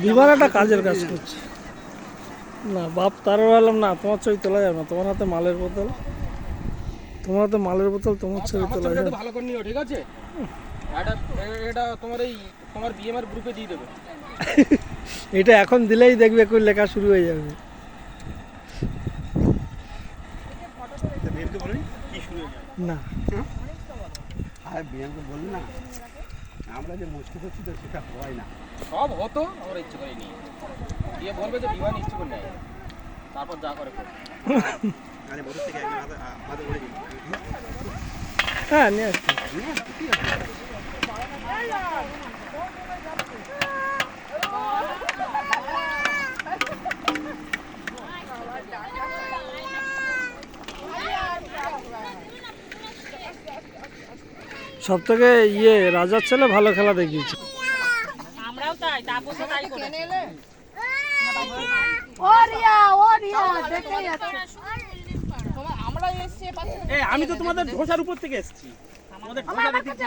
বিমান একটা কাজের কাজ করছে না বাপ, তারও বললাম না তোমার ছবি তোলা যাবে না, তোমার হাতে মালের বোতল, তোমার হাতে মালের বোতল, তোমার ছবি তোলা যাবে। ভালো করে নিও, ঠিক আছে? এটা তোমার এই তোমার বিএমআর গ্রুপে দিয়ে দেবে। এটা এখন দিলেই দেখবে কই লেখা শুরু হয়ে যাবে। না আর বিএমকে বললি না, আমরা যে মুশকিল হচ্ছি তো সেটা হয় না। সব হতো, আমরা ইচ্ছে করে নিই। দিয়ে বলবে যে বিমান ইচ্ছে করে নেয়, তারপর যা করে করবে। আরে বড় থেকে একজন আমাদের বলে দিন। হ্যাঁ নিয়ে আসছি। সব থেকে রাজার ছেলে ভালো খেলা দেখিয়েছে। আমরাও তাই, তাপসও তাই করেছে। আমি তো তোমাদের ধোসার উপর থেকে এসেছি, আমাদের ধোসা দেখতে